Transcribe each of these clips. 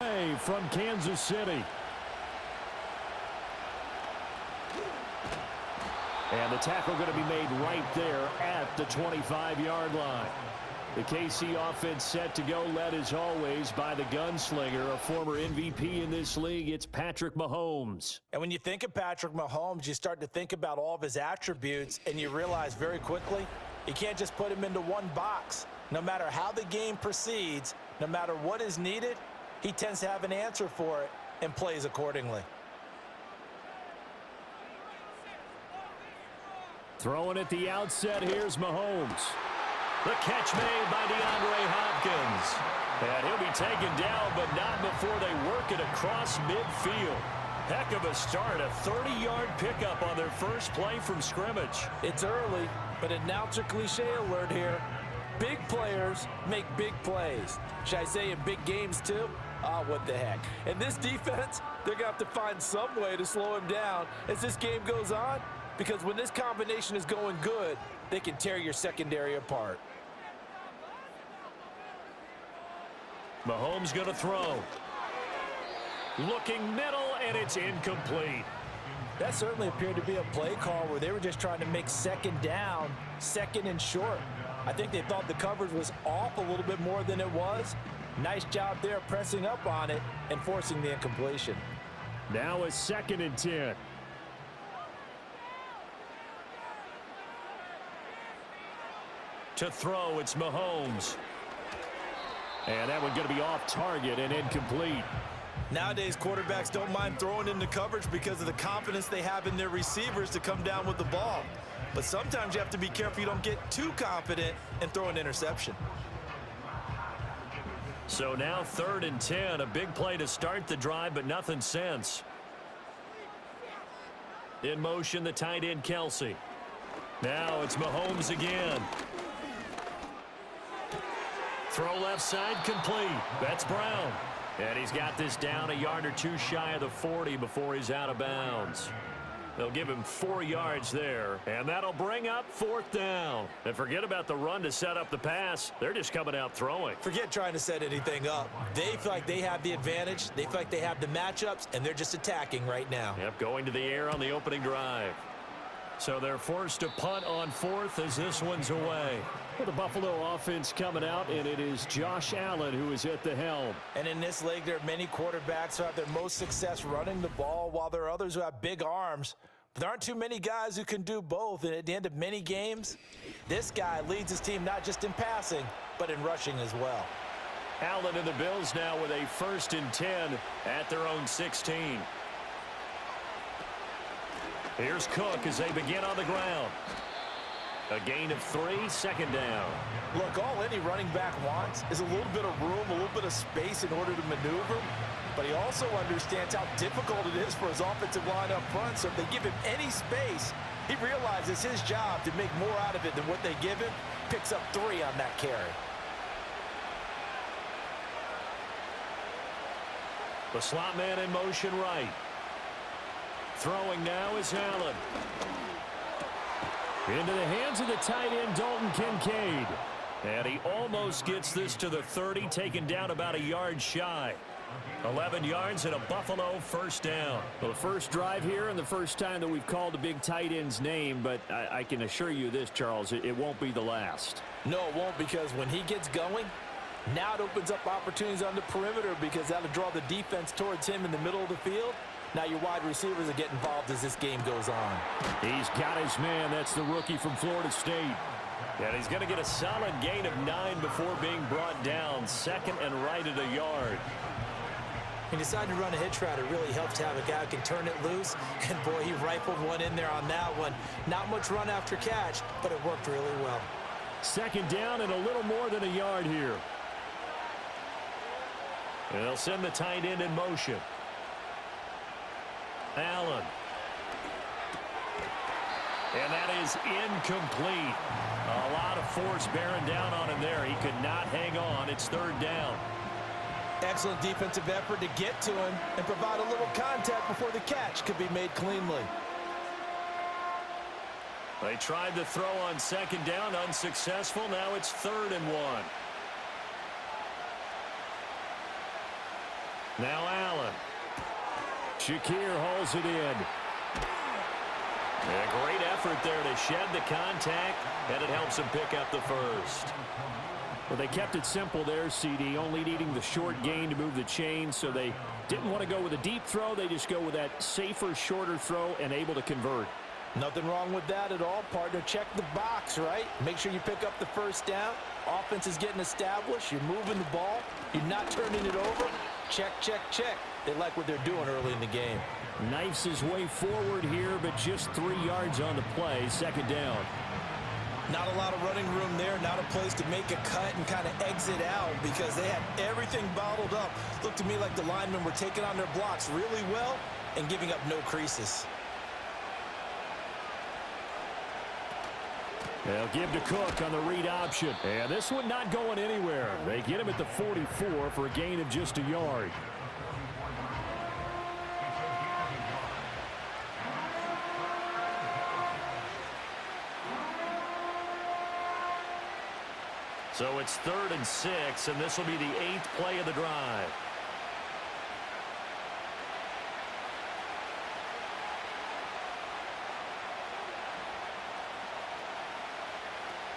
From Kansas City. And the tackle going to be made right there at the 25-yard line. The KC offense set to go, led as always by the gunslinger, a former MVP in this league. It's Patrick Mahomes. And when you think of Patrick Mahomes, you start to think about all of his attributes, and you realize very quickly you can't just put him into one box. No matter how the game proceeds, no matter what is needed, he tends to have an answer for it and plays accordingly. Throwing at the outset, here's Mahomes. The catch made by DeAndre Hopkins. And he'll be taken down, but not before they work it across midfield. Heck of a start, a 30-yard pickup on their first play from scrimmage. It's early, but announcer cliche alert here. Big players make big plays. Should I say in big games too? Ah, what the heck. And this defense, they're going to have to find some way to slow him down as this game goes on, because when this combination is going good, they can tear your secondary apart. Mahomes going to throw. Looking middle, and it's incomplete. That certainly appeared to be a play call where they were just trying to make second down, second and short. I think they thought the coverage was off a little bit more than it was. Nice job there pressing up on it and forcing the incompletion. Now a 2nd and 10. To throw, it's Mahomes. And that one going to be off target and incomplete. Nowadays, quarterbacks don't mind throwing into coverage because of the confidence they have in their receivers to come down with the ball. But sometimes you have to be careful you don't get too confident and throw an interception. So now 3rd and 10, a big play to start the drive, but nothing since. In motion, the tight end, Kelsey. Now it's Mahomes again. Throw left side, complete. That's Brown. And he's got this down a yard or two shy of the 40 before he's out of bounds. They'll give him 4 yards there, and that'll bring up 4th down. And forget about the run to set up the pass. They're just coming out throwing. Forget trying to set anything up. They feel like they have the advantage. They feel like they have the matchups, and they're just attacking right now. Yep, going to the air on the opening drive. So they're forced to punt on 4th as this one's away. Well, the Buffalo offense coming out, and it is Josh Allen who is at the helm. And in this league, there are many quarterbacks who have their most success running the ball, while there are others who have big arms. But there aren't too many guys who can do both. And at the end of many games, this guy leads his team not just in passing, but in rushing as well. Allen and the Bills now with a 1st and 10 at their own 16. Here's Cook as they begin on the ground. A gain of 3, 2nd down. Look, all any running back wants is a little bit of room, a little bit of space in order to maneuver. But he also understands how difficult it is for his offensive line up front. So if they give him any space, he realizes his job to make more out of it than what they give him. Picks up 3 on that carry. The slot man in motion right. Throwing now is Allen. Into the hands of the tight end, Dalton Kincaid. And he almost gets this to the 30, taken down about a yard shy. 11 yards and a Buffalo 1st down. Well, the first drive here and the first time that we've called a big tight end's name, but I can assure you this, Charles, it won't be the last. No, it won't, because when he gets going, now it opens up opportunities on the perimeter, because that'll draw the defense towards him in the middle of the field. Now your wide receivers will get involved as this game goes on. He's got his man. That's the rookie from Florida State. And he's going to get a solid gain of 9 before being brought down. 2nd and right at a yard. He decided to run a hitch route. It really helps to have a guy who can turn it loose. And, boy, he rifled one in there on that one. Not much run after catch, but it worked really well. 2nd down and a little more than a yard here. And they'll send the tight end in motion. Allen. And that is incomplete. A lot of force bearing down on him there. He could not hang on. It's 3rd down. Excellent defensive effort to get to him and provide a little contact before the catch could be made cleanly. They tried to throw on 2nd down, unsuccessful. Now it's 3rd and 1. Now Allen. Shakir holds it in. A great effort there to shed the contact, and it helps him pick up the first. Well, they kept it simple there, CD, only needing the short gain to move the chain, so they didn't want to go with a deep throw. They just go with that safer, shorter throw and able to convert. Nothing wrong with that at all, partner. Check the box, right? Make sure you pick up the first down. Offense is getting established. You're moving the ball. You're not turning it over. Check, check, check. They like what they're doing early in the game. Knifes his way forward here, but just 3 yards on the play. Second down. Not a lot of running room there. Not a place to make a cut and kind of exit out because they had everything bottled up. Looked to me like the linemen were taking on their blocks really well and giving up no creases. They'll give to Cook on the read option. And this one not going anywhere. They get him at the 44 for a gain of just a yard. So it's 3rd and 6, and this will be the 8th play of the drive.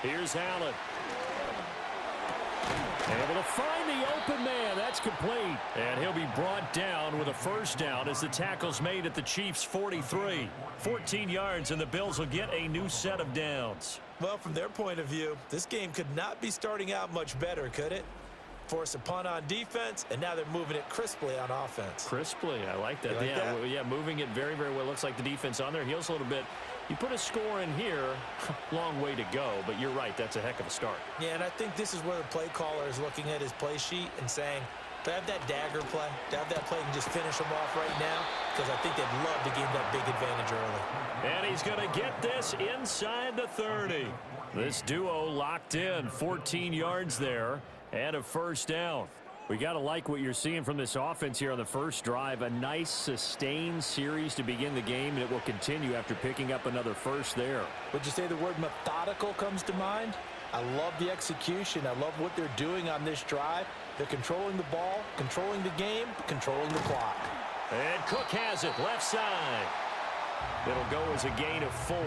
Here's Allen. Able to find the open man. That's complete. And he'll be brought down with a first down as the tackle's made at the Chiefs' 43. 14 yards, and the Bills will get a new set of downs. Well, from their point of view, this game could not be starting out much better, could it? Force a punt on defense, and now they're moving it crisply on offense. Crisply, I like that. Yeah, moving it very, very well. Looks like the defense on their heels a little bit. You put a score in here, long way to go, but you're right, that's a heck of a start. Yeah, and I think this is where the play caller is looking at his play sheet and saying, to have that dagger play, to have that play and just finish them off right now, because I think they'd love to gain that big advantage early. And he's going to get this inside the 30. This duo locked in, 14 yards there, and a first down. We got to like what you're seeing from this offense here on the first drive. A nice sustained series to begin the game, and it will continue after picking up another first there. Would you say the word methodical comes to mind? I love the execution. I love what they're doing on this drive. They're controlling the ball, controlling the game, controlling the clock. And Cook has it, left side. It'll go as a gain of 4,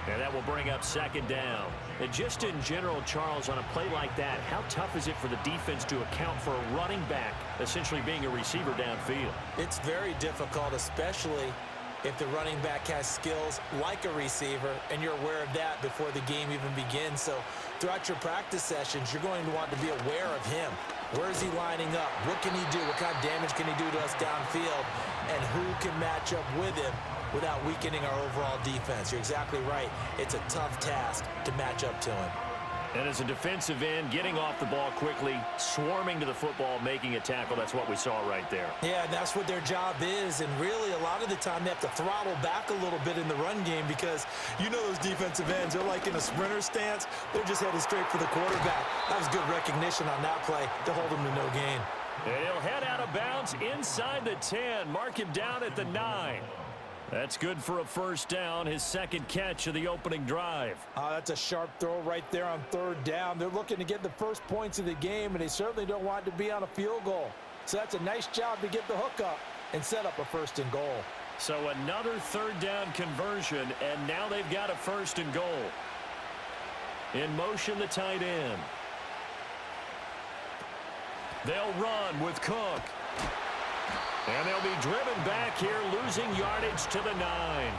and that will bring up second down. And just in general, Charles, on a play like that, how tough is it for the defense to account for a running back essentially being a receiver downfield? It's very difficult, especially if the running back has skills like a receiver, and you're aware of that before the game even begins. So throughout your practice sessions, you're going to want to be aware of him. Where is he lining up? What can he do? What kind of damage can he do to us downfield? And who can match up with him without weakening our overall defense? You're exactly right. It's a tough task to match up to him. And as a defensive end, getting off the ball quickly, swarming to the football, making a tackle, that's what we saw right there. Yeah, and that's what their job is. And really, a lot of the time, they have to throttle back a little bit in the run game because you know those defensive ends, they're like in a sprinter stance. They're just headed straight for the quarterback. That was good recognition on that play to hold him to no gain. And he'll head out of bounds inside the 10. Mark him down at the 9. That's good for a first down, his second catch of the opening drive. That's a sharp throw right there on third down. They're looking to get the first points of the game, and they certainly don't want to be on a field goal. So that's a nice job to get the hook up and set up a first and goal. So another third down conversion, and now they've got a first and goal. In motion, the tight end. They'll run with Cook. And they'll be driven back here, losing yardage to the 9.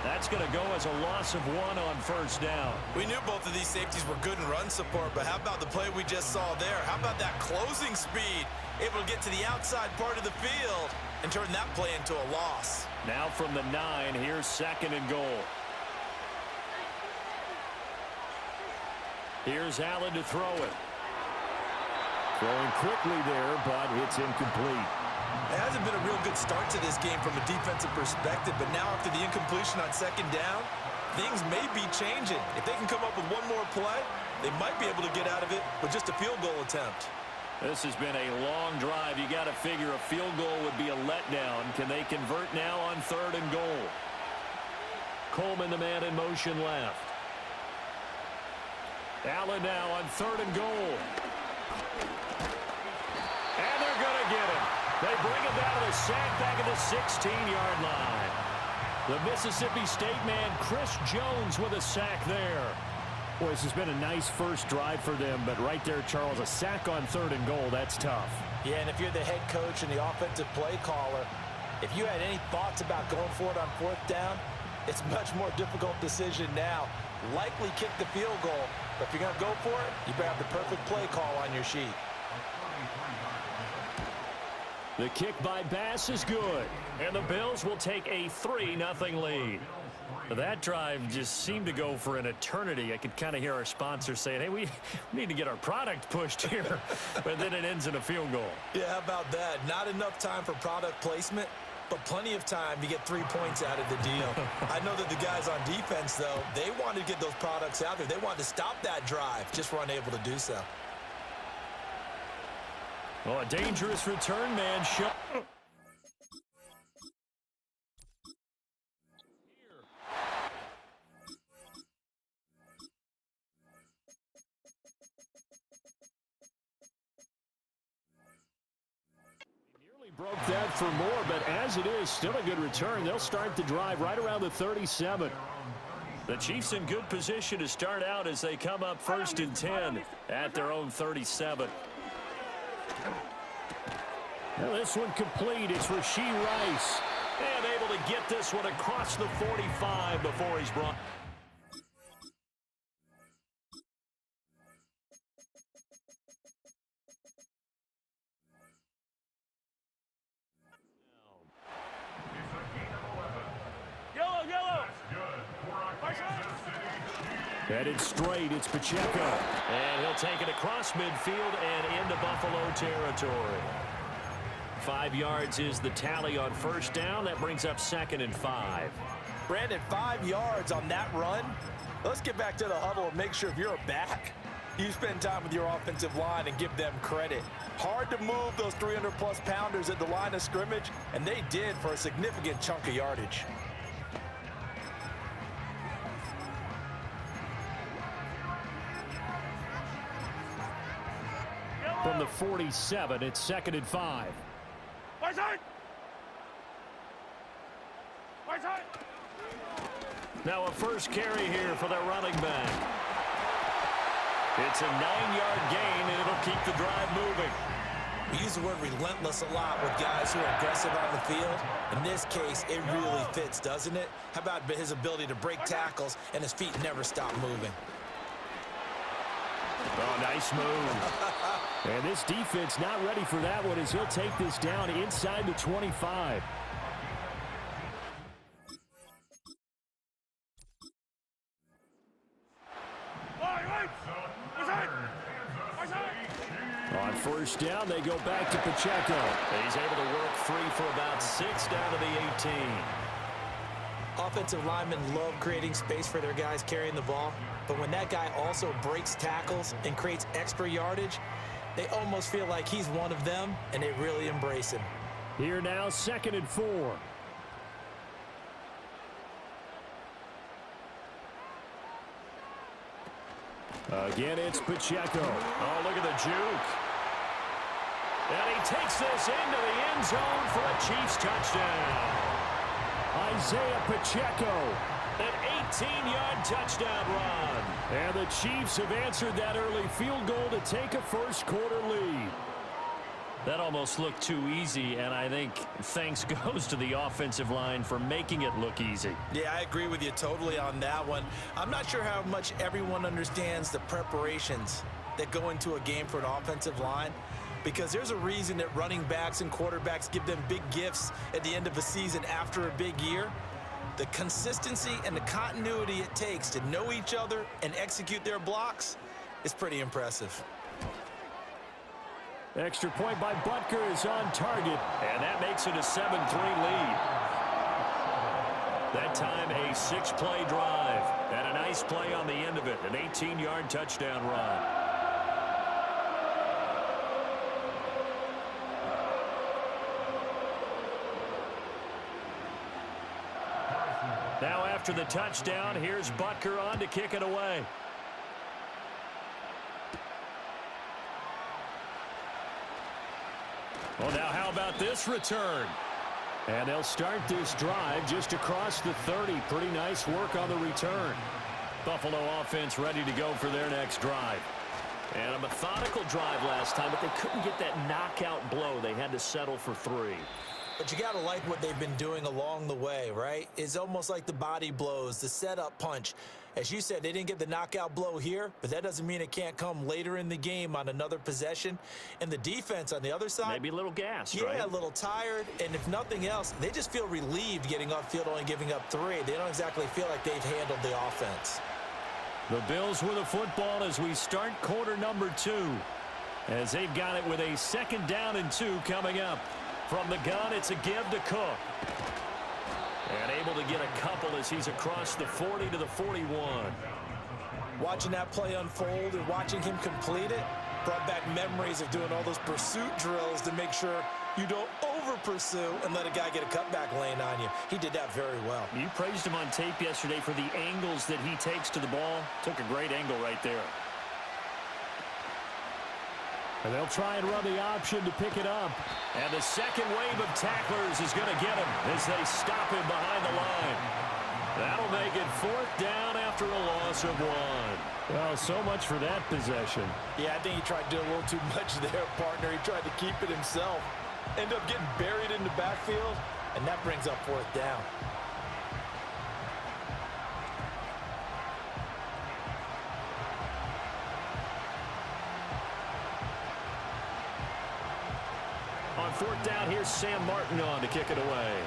That's going to go as a loss of 1 on first down. We knew both of these safeties were good in run support, but how about the play we just saw there? How about that closing speed? Able to get to the outside part of the field and turn that play into a loss. Now from the 9, here's second and goal. Here's Allen to throw it. Throwing quickly there, but it's incomplete. It hasn't been a real good start to this game from a defensive perspective, but now after the incompletion on second down, things may be changing. If they can come up with one more play, they might be able to get out of it with just a field goal attempt. This has been a long drive. You got to figure a field goal would be a letdown. Can they convert now on third and goal? Coleman, the man in motion left. Allen now on third and goal. And they're going to get him. They bring it down to the sack back at the 16-yard line. The Mississippi State man, Chris Jones, with a sack there. Boy, this has been a nice first drive for them, but right there, Charles, a sack on 3rd and goal, that's tough. Yeah, and if you're the head coach and the offensive play caller, if you had any thoughts about going for it on 4th down, it's a much more difficult decision now. Likely kick the field goal, but if you're going to go for it, you better have the perfect play call on your sheet. The kick by Bass is good, and the Bills will take a 3-0 lead. That drive just seemed to go for an eternity. I could kind of hear our sponsors saying, hey, we need to get our product pushed here. But then it ends in a field goal. Yeah, how about that? Not enough time for product placement, but plenty of time to get 3 points out of the deal. I know that the guys on defense, though, they wanted to get those products out there. They wanted to stop that drive, just were unable to do so. Oh, a dangerous return man. Broke that for more, but as it is, still a good return. They'll start the drive right around the 37. The Chiefs in good position to start out as they come up 1st and 10 at their own 37. Now this one complete. It's Rashee Rice. And able to get this one across the 45 before he's brought. Headed straight, it's Pacheco. And he'll take it across midfield and into Buffalo territory. 5 yards is the tally on 1st down. That brings up 2nd and 5. Brandon, 5 yards on that run. Let's get back to the huddle and make sure if you're a back, you spend time with your offensive line and give them credit. Hard to move those 300-plus pounders at the line of scrimmage, and they did for a significant chunk of yardage. From the 47, it's 2nd and 5. Now a first carry here for their running back. It's a 9-yard gain, and it'll keep the drive moving. We use the word relentless a lot with guys who are aggressive on the field. In this case, it really fits, doesn't it? How about his ability to break tackles and his feet never stop moving? Oh, nice move. And this defense not ready for that one as he'll take this down inside the 25. On 1st down, they go back to Pacheco. He's able to work free for about 6 down to the 18. Offensive linemen love creating space for their guys carrying the ball, but when that guy also breaks tackles and creates extra yardage, they almost feel like he's one of them, and they really embrace him. Here now, 2nd and 4. Again, it's Pacheco. Oh, look at the juke. And he takes this into the end zone for a Chiefs touchdown. Isaiah Pacheco. An 18-yard touchdown run. And the Chiefs have answered that early field goal to take a first-quarter lead. That almost looked too easy, and I think thanks goes to the offensive line for making it look easy. Yeah, I agree with you totally on that one. I'm not sure how much everyone understands the preparations that go into a game for an offensive line, because there's a reason that running backs and quarterbacks give them big gifts at the end of a season after a big year. The consistency and the continuity it takes to know each other and execute their blocks is pretty impressive. Extra point by Butker is on target. And that makes it a 7-3 lead. That time a 6-play drive. And a nice play on the end of it. An 18-yard touchdown run. Now after the touchdown, here's Butker on to kick it away. Well, now how about up this return. And they'll start this drive just across the 30. Pretty nice work on the return. Buffalo offense ready to go for their next drive. And a methodical drive last time, but they couldn't get that knockout blow. They had to settle for 3. But you got to like what they've been doing along the way, right? It's almost like the body blows, the setup punch. As you said, they didn't get the knockout blow here, but that doesn't mean it can't come later in the game on another possession. And the defense on the other side, maybe a little gassed, right? Yeah, a little tired. And if nothing else, they just feel relieved getting upfield, only giving up 3. They don't exactly feel like they've handled the offense. The Bills with the football as we start quarter number 2. As they've got it with a 2nd down and 2 coming up. From the gun, it's a give to Cook. And able to get a couple as he's across the 40 to the 41. Watching that play unfold and watching him complete it brought back memories of doing all those pursuit drills to make sure you don't over-pursue and let a guy get a cutback lane on you. He did that very well. You praised him on tape yesterday for the angles that he takes to the ball. Took a great angle right there. And they'll try and run the option to pick it up. And the second wave of tacklers is going to get him as they stop him behind the line. That'll make it 4th down after a loss of 1. Well, so much for that possession. Yeah, I think he tried to do a little too much there, partner. He tried to keep it himself. Ended up getting buried in the backfield, and that brings up 4th down. On 4th down, here's Sam Martin on to kick it away.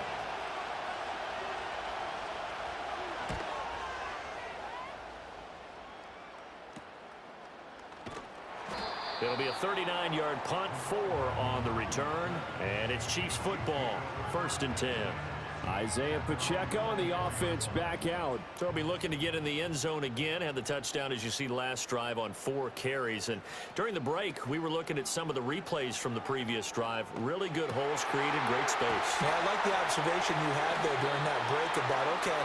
It'll be a 39-yard punt, 4 on the return, and it's Chiefs football, 1st and 10. Isaiah Pacheco and the offense back out. They'll be looking to get in the end zone again. Had the touchdown, as you see, last drive on 4 carries. And during the break, we were looking at some of the replays from the previous drive. Really good holes created, great space. Yeah, I like the observation you had there during that break about, okay,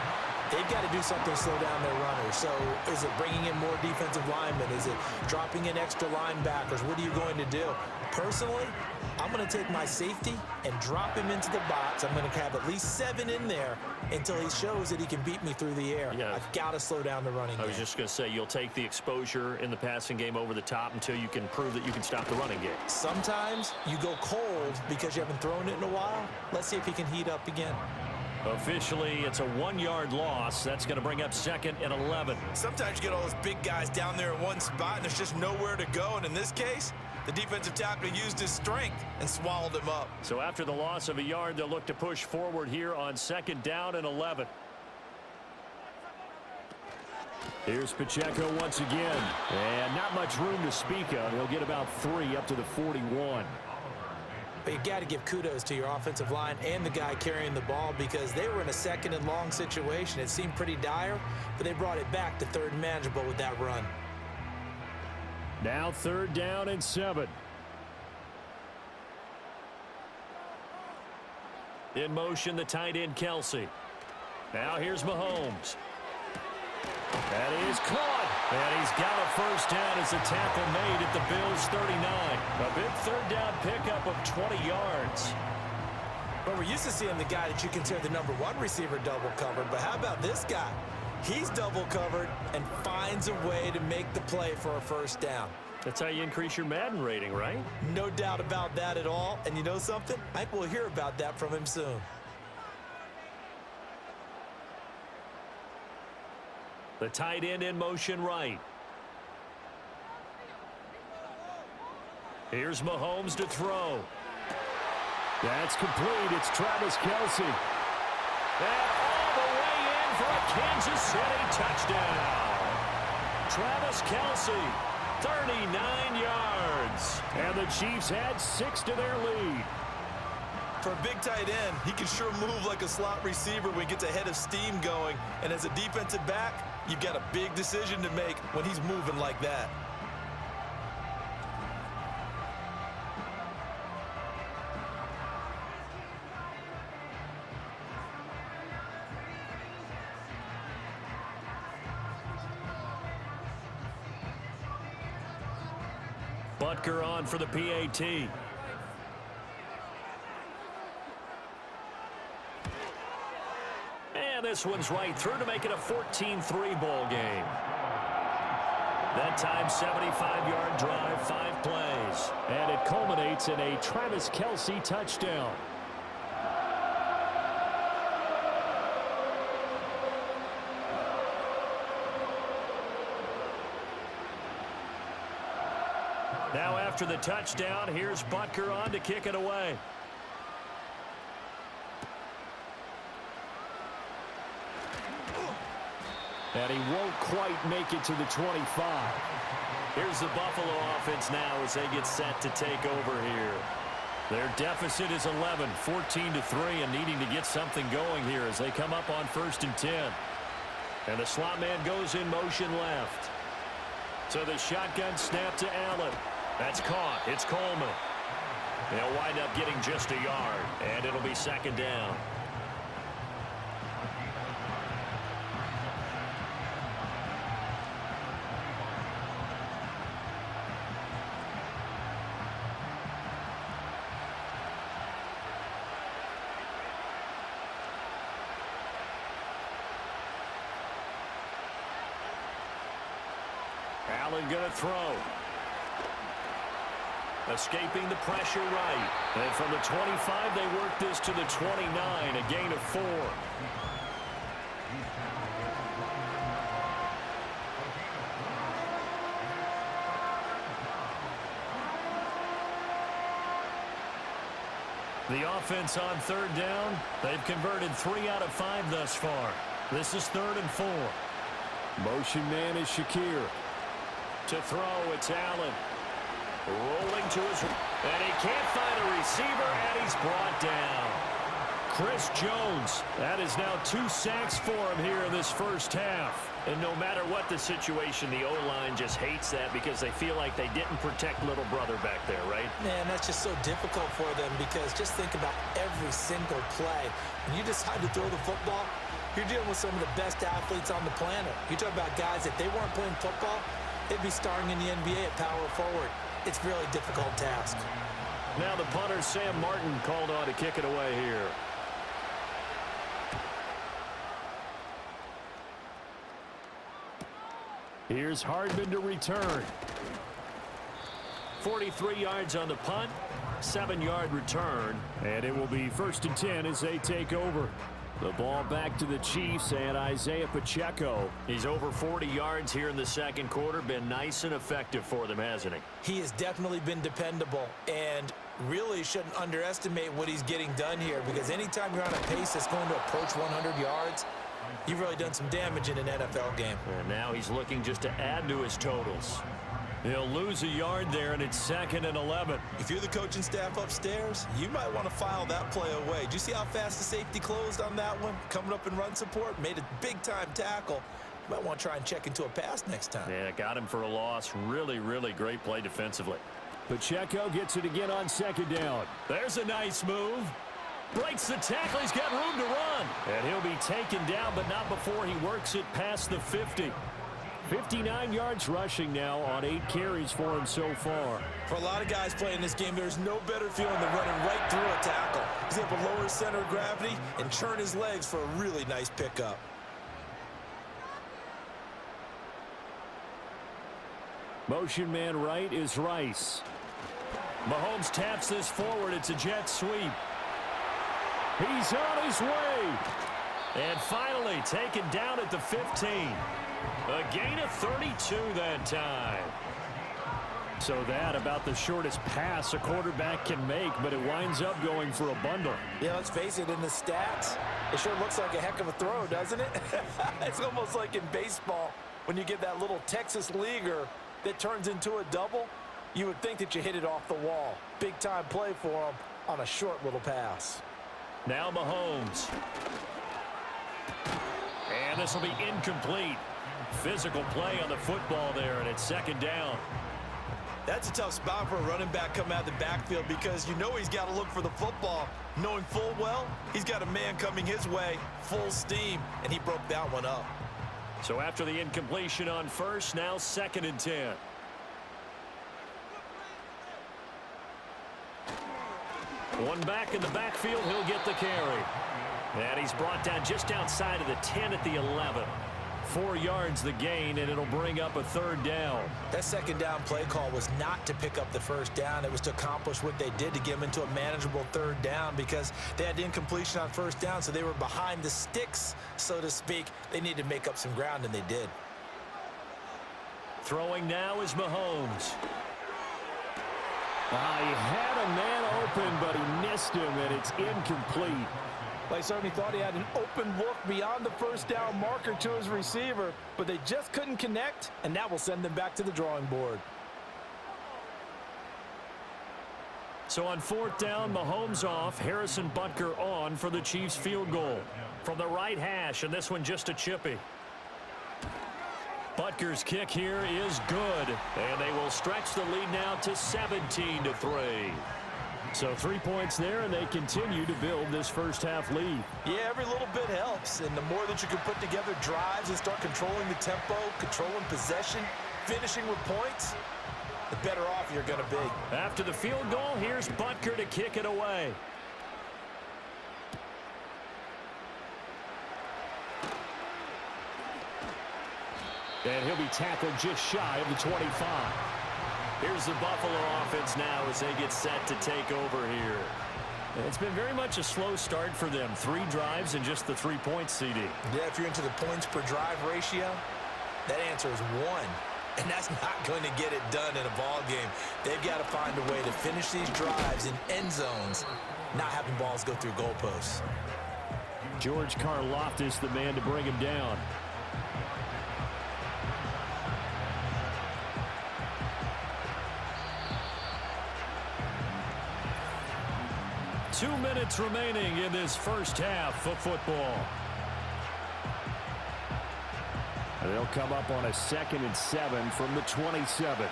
they've got to do something to slow down their runners. So is it bringing in more defensive linemen? Is it dropping in extra linebackers? What are you going to do? Personally, I'm going to take my safety and drop him into the box. I'm going to have at least 7 in there until he shows that he can beat me through the air. Yeah. I've got to slow down the running game. I was just going to say, you'll take the exposure in the passing game over the top until you can prove that you can stop the running game. Sometimes you go cold because you haven't thrown it in a while. Let's see if he can heat up again. Officially, it's a 1-yard loss. That's going to bring up 2nd and 11. Sometimes you get all those big guys down there in one spot, and there's just nowhere to go. And in this case, the defensive tackle used his strength and swallowed him up. So after the loss of a yard, they'll look to push forward here on 2nd down and 11. Here's Pacheco once again. And not much room to speak of. He'll get about 3 up to the 41. But you got to give kudos to your offensive line and the guy carrying the ball because they were in a 2nd and long situation. It seemed pretty dire, but they brought it back to 3rd and manageable with that run. Now 3rd down and 7. In motion, the tight end, Kelsey. Now here's Mahomes. That is caught. And he's got a 1st down as a tackle made at the Bills' 39. A big 3rd down pickup of 20 yards. But we're used to seeing the guy that you consider the #1 receiver double covered. But how about this guy? He's double covered and finds a way to make the play for a 1st down. That's how you increase your Madden rating, right? No doubt about that at all. And you know something? I think we'll hear about that from him soon. The tight end in motion right. Here's Mahomes to throw. That's complete. It's Travis Kelsey. And all the way in for a Kansas City touchdown. Travis Kelsey, 39 yards. And the Chiefs add 6 to their lead. For a big tight end, he can sure move like a slot receiver when he gets a head of steam going. And as a defensive back, you've got a big decision to make when he's moving like that. Butker on for the PAT. And this one's right through to make it a 14-3 ball game. That time, 75-yard drive, 5 plays. And it culminates in a Travis Kelce touchdown. Now after the touchdown, here's Butker on to kick it away. And he won't quite make it to the 25. Here's the Buffalo offense now as they get set to take over here. Their deficit is 11, 14-3, and needing to get something going here as they come up on 1st and 10. And the slot man goes in motion left. So the shotgun snap to Allen. That's caught. It's Coleman. They'll wind up getting just a yard, and it'll be 2nd down. Allen going to throw. Escaping the pressure right. And from the 25, they work this to the 29, a gain of 4. The offense on 3rd down, they've converted 3 out of 5 thus far. This is 3rd and 4. Motion man is Shakir. To throw, it's Allen. Rolling to his, and he can't find a receiver, and he's brought down. Chris Jones, that is now 2 sacks for him here in this first half. And no matter what the situation, the O-line just hates that because they feel like they didn't protect little brother back there, right? Man, that's just so difficult for them because just think about every single play. When you decide to throw the football, you're dealing with some of the best athletes on the planet. You talk about guys, if they weren't playing football, they'd be starring in the NBA at power forward. It's a really difficult task. Now the punter, Sam Martin, called on to kick it away here. Here's Hardman to return. 43 yards on the punt, 7-yard return. And it will be 1st and 10 as they take over. The ball back to the Chiefs and Isaiah Pacheco. He's over 40 yards here in the 2nd quarter. Been nice and effective for them, hasn't he? He has definitely been dependable and really shouldn't underestimate what he's getting done here because anytime you're on a pace that's going to approach 100 yards, you've really done some damage in an NFL game. And now he's looking just to add to his totals. He'll lose a yard there, and it's 2nd and 11. If you're the coaching staff upstairs, you might want to file that play away. Do you see how fast the safety closed on that one? Coming up in run support, made a big-time tackle. You might want to try and check into a pass next time. Yeah, got him for a loss. Really, really great play defensively. Pacheco gets it again on 2nd down. There's a nice move. Breaks the tackle. He's got room to run. And he'll be taken down, but not before he works it past the 50. 59 yards rushing now on 8 carries for him so far. For a lot of guys playing this game, there's no better feeling than running right through a tackle. He's able to lower his center of gravity and churn his legs for a really nice pickup. Motion man right is Rice. Mahomes taps this forward. It's a jet sweep. He's on his way. And finally taken down at the 15. A gain of 32 that time. So that about the shortest pass a quarterback can make, but it winds up going for a bundle. Yeah, let's face it, in the stats, it sure looks like a heck of a throw, doesn't it? It's almost like in baseball when you get that little Texas leaguer that turns into a double. You would think that you hit it off the wall. Big time play for him on a short little pass. Now Mahomes. And this will be incomplete. Physical play on the football there, and it's 2nd down. That's a tough spot for a running back coming out of the backfield because you know he's got to look for the football, knowing full well he's got a man coming his way, full steam, and he broke that one up. So after the incompletion on 1st, now 2nd and 10. One back in the backfield, he'll get the carry. And he's brought down just outside of the 10 at the 11. 4 yards the gain, and it'll bring up a 3rd down. That 2nd down play call was not to pick up the 1st down. It was to accomplish what they did to get them into a manageable 3rd down because they had incompletion on 1st down, so they were behind the sticks, so to speak. They needed to make up some ground, and they did. Throwing now is Mahomes. He had a man open, but he missed him, and it's incomplete. They certainly thought he had an open look beyond the 1st down marker to his receiver, but they just couldn't connect, and that will send them back to the drawing board. So on 4th down, Mahomes off, Harrison Butker on for the Chiefs field goal. From the right hash, and this one just a chippy. Butker's kick here is good, and they will stretch the lead now to 17-3. So 3 points there, and they continue to build this first half lead. Yeah, every little bit helps, and the more that you can put together drives and start controlling the tempo, controlling possession, finishing with points, the better off you're going to be. After the field goal, here's Butker to kick it away. And he'll be tackled just shy of the 25. Here's the Buffalo offense now as they get set to take over here. It's been very much a slow start for them. 3 drives and just the 3 points, CD. Yeah, if you're into the points per drive ratio, that answer is 1. And that's not going to get it done in a ball game. They've got to find a way to finish these drives in end zones, not having balls go through goalposts. George Karlaftis, the man to bring him down. Two minutes remaining in this first half of football. They'll come up on a 2nd and 7 from the 27.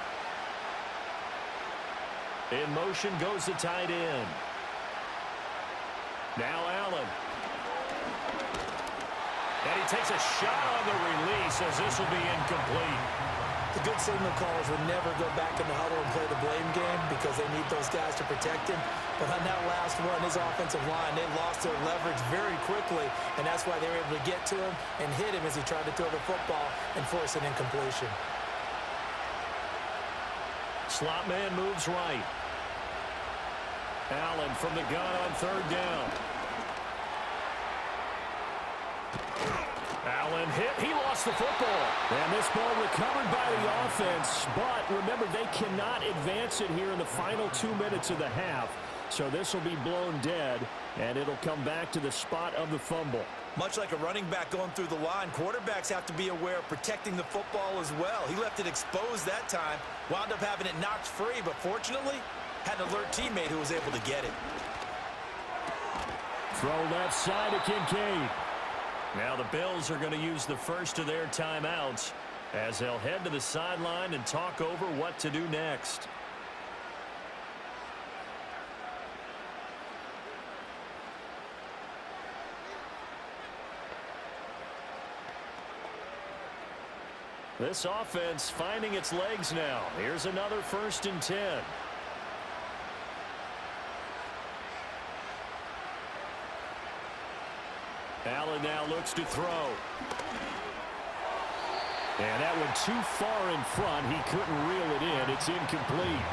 In motion goes the tight end. Now Allen. And he takes a shot on the release as this will be incomplete. The good signal callers would never go back in the huddle and play the blame game because they need those guys to protect him. But on that last run, his offensive line, they lost their leverage very quickly, and that's why they were able to get to him and hit him as he tried to throw the football and force an incompletion. Slot man moves right. Allen from the gun on 3rd down. Allen hit. He lost the football. And this ball recovered by the offense. But remember, they cannot advance it here in the final 2 minutes of the half. So this will be blown dead, and it'll come back to the spot of the fumble. Much like a running back going through the line, quarterbacks have to be aware of protecting the football as well. He left it exposed that time, wound up having it knocked free, but fortunately, had an alert teammate who was able to get it. Throw left side to Kincaid. Now the Bills are going to use the first of their timeouts as they'll head to the sideline and talk over what to do next. This offense finding its legs now. Here's another 1st and 10. Allen now looks to throw. And that one too far in front. He couldn't reel it in. It's incomplete.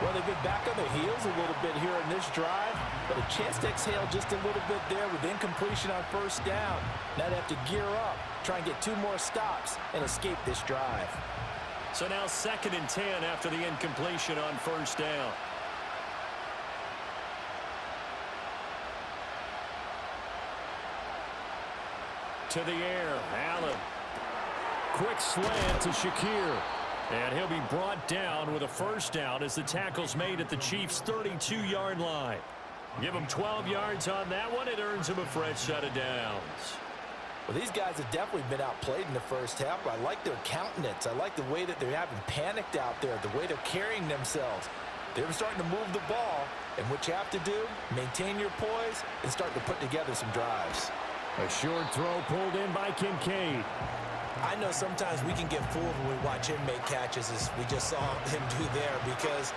Well, they've been back on their heels a little bit here in this drive, but a chance to exhale just a little bit there with incompletion on 1st down. Now they have to gear up, try and get 2 more stops, and escape this drive. So now 2nd and 10 after the incompletion on 1st down. To the air, Allen. Quick slant to Shakir. And he'll be brought down with a 1st down as the tackle's made at the Chiefs' 32-yard line. Give him 12 yards on that one. It earns him a fresh set of downs. Well, these guys have definitely been outplayed in the first half. I like their countenance. I like the way that they're having panicked out there, the way they're carrying themselves. They're starting to move the ball, and what you have to do, maintain your poise and start to put together some drives. A short throw pulled in by Kincaid. I know sometimes we can get fooled when we watch him make catches, as we just saw him do there, because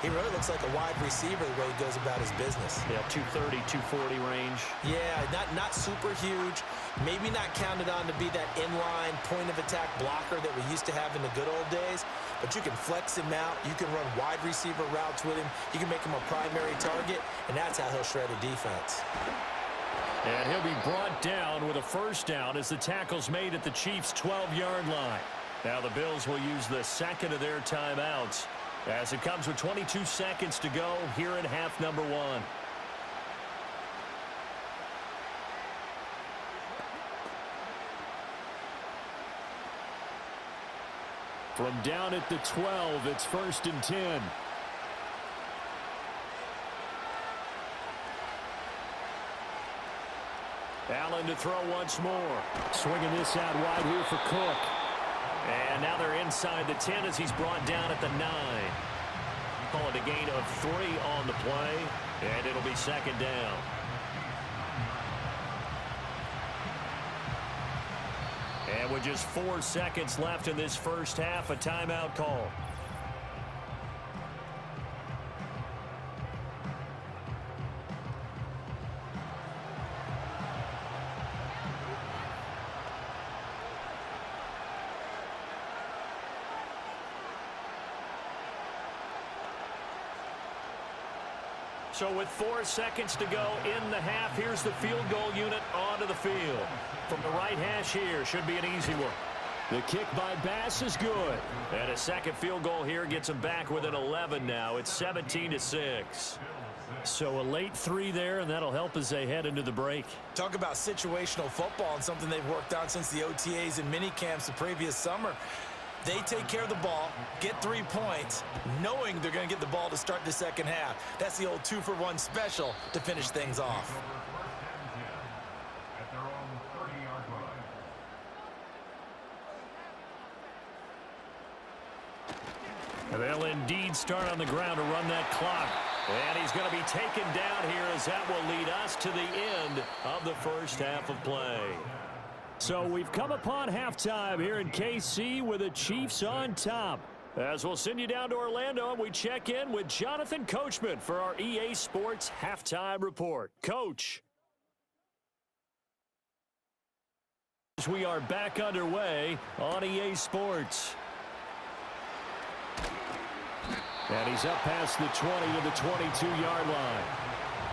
he really looks like a wide receiver the way he goes about his business. Yeah, 230, 240 range. Yeah, not super huge, maybe not counted on to be that inline point-of-attack blocker that we used to have in the good old days, but you can flex him out. You can run wide receiver routes with him. You can make him a primary target, and that's how he'll shred a defense. And he'll be brought down with a first down as the tackle's made at the Chiefs' 12-yard line. Now the Bills will use the second of their timeouts as it comes with 22 seconds to go here in half number 1. From down at the 12, it's 1st and 10. Allen to throw once more. Swinging this out wide here for Cook. And now they're inside the 10 as he's brought down at the 9. Call it a gain of 3 on the play, and it'll be second down. And with just 4 seconds left in this first half, a timeout call. So with 4 seconds to go in the half, here's the field goal unit onto the field. From the right hash here, should be an easy one. The kick by Bass is good. And a second field goal here gets them back within 11 now. It's 17-6. So a late 3 there, and that'll help as they head into the break. Talk about situational football and something they've worked on since the OTAs and mini camps the previous summer. They take care of the ball, get 3 points, knowing they're going to get the ball to start the second half. That's the old 2-for-1 special to finish things off. And they'll indeed start on the ground to run that clock. And he's going to be taken down here as that will lead us to the end of the first half of play. So we've come upon halftime here in KC with the Chiefs on top. As we'll send you down to Orlando, and we check in with Jonathan Coachman for our EA Sports Halftime Report. Coach. We are back underway on EA Sports. And he's up past the 20 to the 22-yard line.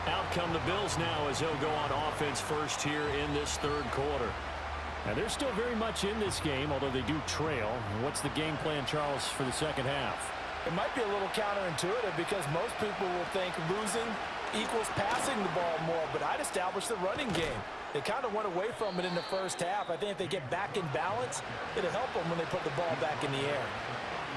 Out come the Bills now as they'll go on offense first here in this third quarter. And they're still very much in this game, although they do trail. What's the game plan, Charles, for the second half? It might be a little counterintuitive because most people will think losing equals passing the ball more, but I'd establish the running game. They kind of went away from it in the first half. I think if they get back in balance, it'll help them when they put the ball back in the air.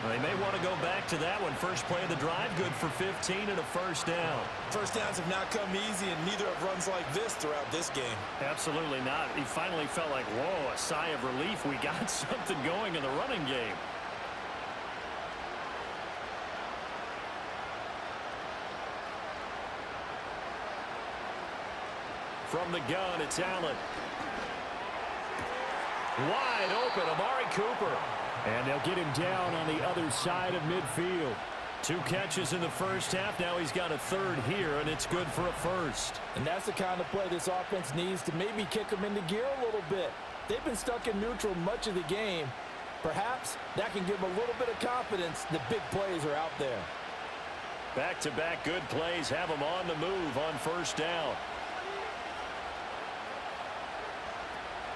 Well, they may want to go back to that one. First play of the drive, good for 15 and a first down. First downs have not come easy, and neither have runs like this throughout this game. Absolutely not. He finally felt like, whoa, a sigh of relief. We got something going in the running game. From the gun, it's Allen. Wide open, Amari Cooper. And they'll get him down on the other side of midfield. 2 catches in the first half. Now he's got a third here, and it's good for a first. And that's the kind of play this offense needs to maybe kick them into gear a little bit. They've been stuck in neutral much of the game. Perhaps that can give them a little bit of confidence that big plays are out there. Back-to-back good plays have them on the move on first down.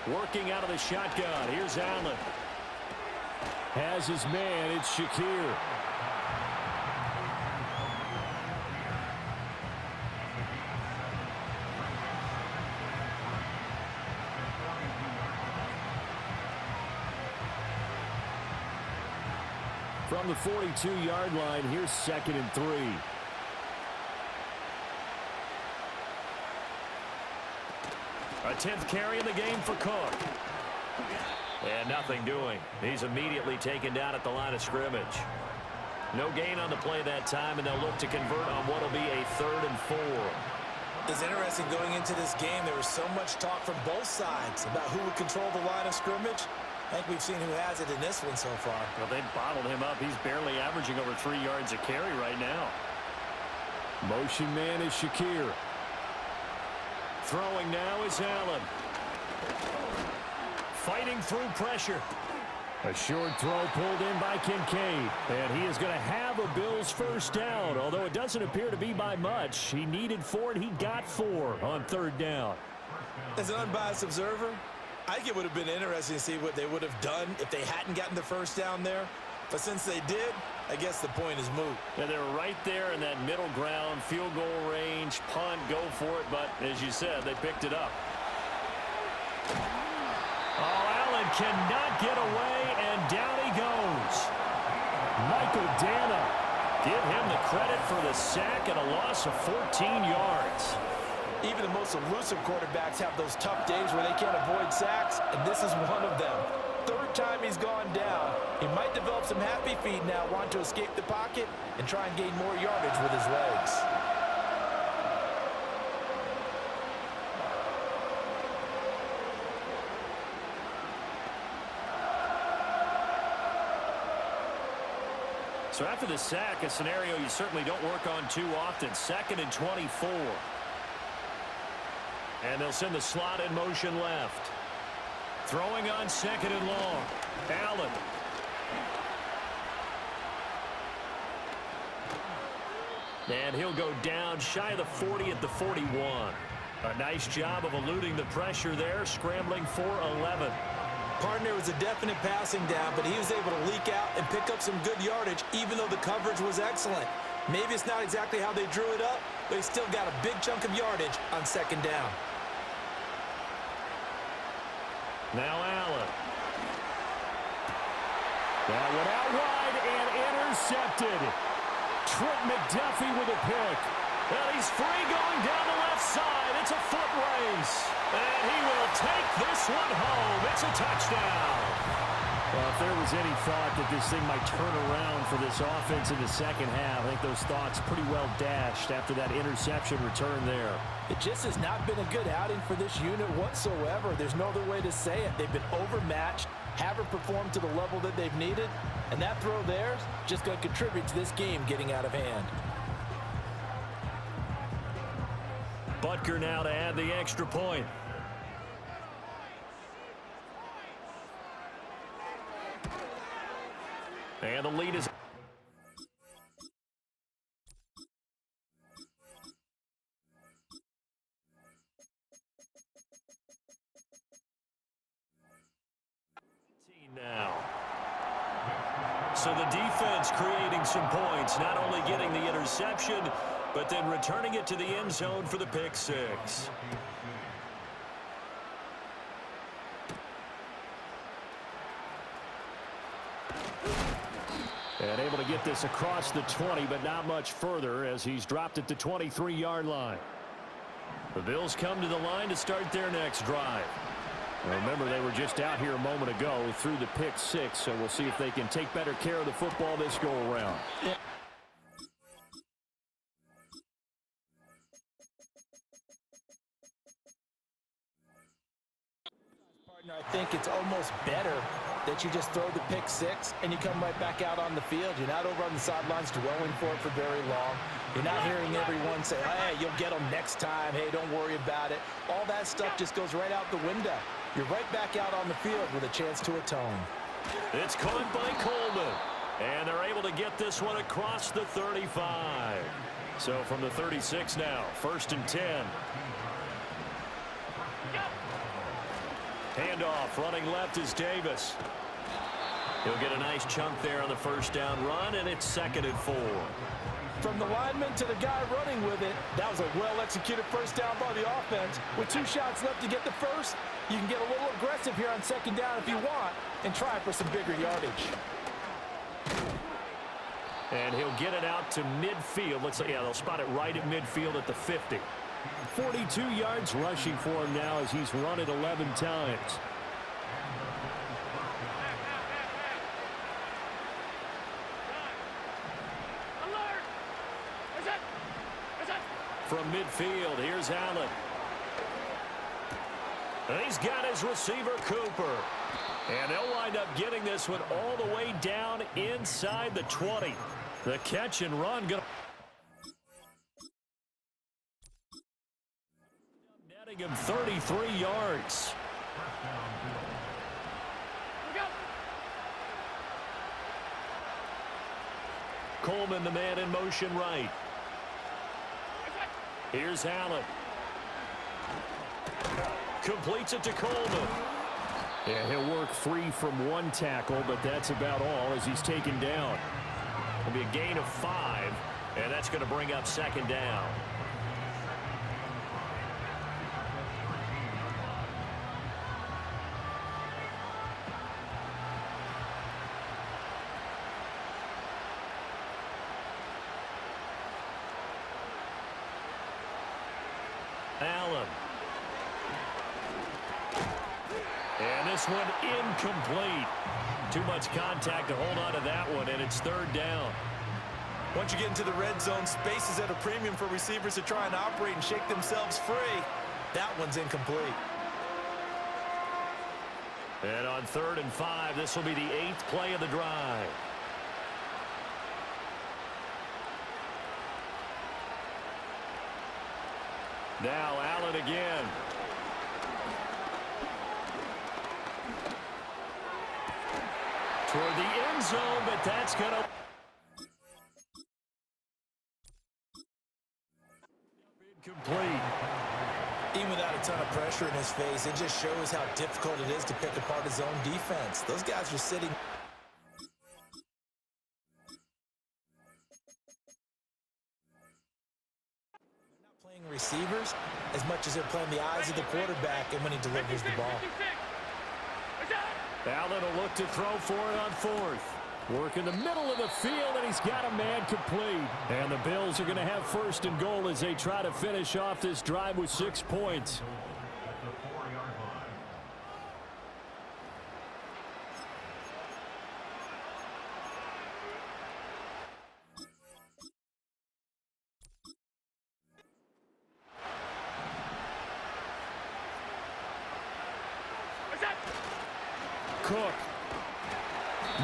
Working out of the shotgun. Here's Allen. Has his man, it's Shakir. From the 42-yard line, here's 2nd and 3. A 10th carry in the game for Cook. And nothing doing. He's immediately taken down at the line of scrimmage. No gain on the play that time, and they'll look to convert on what will be a 3rd and 4. It's interesting going into this game. There was so much talk from both sides about who would control the line of scrimmage. I think we've seen who has it in this one so far. Well, they bottled him up. He's barely averaging over 3 yards a carry right now. Motion man is Shakir. Throwing now is Allen. Fighting through pressure. A short throw pulled in by Kincaid. And he is going to have a Bills first down, although it doesn't appear to be by much. He needed 4, and he got 4 on 3rd down. As an unbiased observer, I think it would have been interesting to see what they would have done if they hadn't gotten the first down there. But since they did, I guess the point is moot. And they were right there in that middle ground, field goal range, punt, go for it. But as you said, they picked it up. Oh, Allen cannot get away, and down he goes. Michael Dana, give him the credit for the sack and a loss of 14 yards. Even the most elusive quarterbacks have those tough days where they can't avoid sacks, and this is one of them. 3rd time he's gone down. He might develop some happy feet now, want to escape the pocket and try and gain more yardage with his legs. So after the sack, a scenario you certainly don't work on too often. 2nd and 24. And they'll send the slot in motion left. Throwing on 2nd and long. Allen. And he'll go down shy of the 40 at the 41. A nice job of eluding the pressure there, scrambling for 11. Partner was a definite passing down, but he was able to leak out and pick up some good yardage, even though the coverage was excellent. Maybe it's not exactly how they drew it up, but he still got a big chunk of yardage on 2nd down. Now Allen. That went out wide and intercepted. Trent McDuffie with a pick. Well, he's free going down the left side. It's a foot race. And he will take this one home. It's a touchdown. Well, if there was any thought that this thing might turn around for this offense in the 2nd half, I think those thoughts pretty well dashed after that interception return there. It just has not been a good outing for this unit whatsoever. There's no other way to say it. They've been overmatched, haven't performed to the level that they've needed, and that throw there is just going to contribute to this game getting out of hand. Butker now to add the extra point. And the lead is... now. So the defense creating some points, not only getting the interception, but then returning it to the end zone for the pick 6. And able to get this across the 20, but not much further as he's dropped it to 23-yard line. The Bills come to the line to start their next drive. Remember, they were just out here a moment ago through the pick 6, so we'll see if they can take better care of the football this go-around. Yeah. Partner, I think it's almost better that you just throw the pick 6 and you come right back out on the field. You're not over on the sidelines dwelling for it for very long. You're not hearing everyone say, hey, you'll get them next time. Hey, don't worry about it. All that stuff just goes right out the window. You're right back out on the field with a chance to atone. It's caught by Coleman. And they're able to get this one across the 35. So from the 36 now, 1st and 10. Handoff, running left is Davis. He'll get a nice chunk there on the 1st down run, and it's 2nd and 4. From the lineman to the guy running with it, that was a well-executed 1st down by the offense. With 2 shots left to get the 1st, you can get a little aggressive here on 2nd down if you want and try for some bigger yardage. And he'll get it out to midfield. Looks like, yeah, they'll spot it right at midfield at the 50. 42 yards rushing for him now as he's run it 11 times. From midfield, here's Allen. And he's got his receiver, Cooper. And they'll wind up getting this one all the way down inside the 20. The catch and run going to... him 33 yards. Coleman, the man in motion right. Here's Allen. Completes it to Coleman. Yeah, he'll work free from one tackle, but that's about all as he's taken down. It'll be a gain of 5, and that's going to bring up second down. Allen. And this one incomplete. Too much contact to hold on to that one, and it's third down. Once you get into the red zone, space is at a premium for receivers to try and operate and shake themselves free. That one's incomplete. And on 3rd and 5, this will be the 8th play of the drive. Now Allen again. Toward the end zone, but that's going to... Incomplete. Even without a ton of pressure in his face, it just shows how difficult it is to pick apart his own defense. Those guys are sitting... playing receivers as much as they're playing the eyes of the quarterback and when he delivers the ball. Allen will look to throw for it on 4th. Work in the middle of the field, and he's got a man complete. And the Bills are going to have 1st and goal as they try to finish off this drive with 6 points. Cook.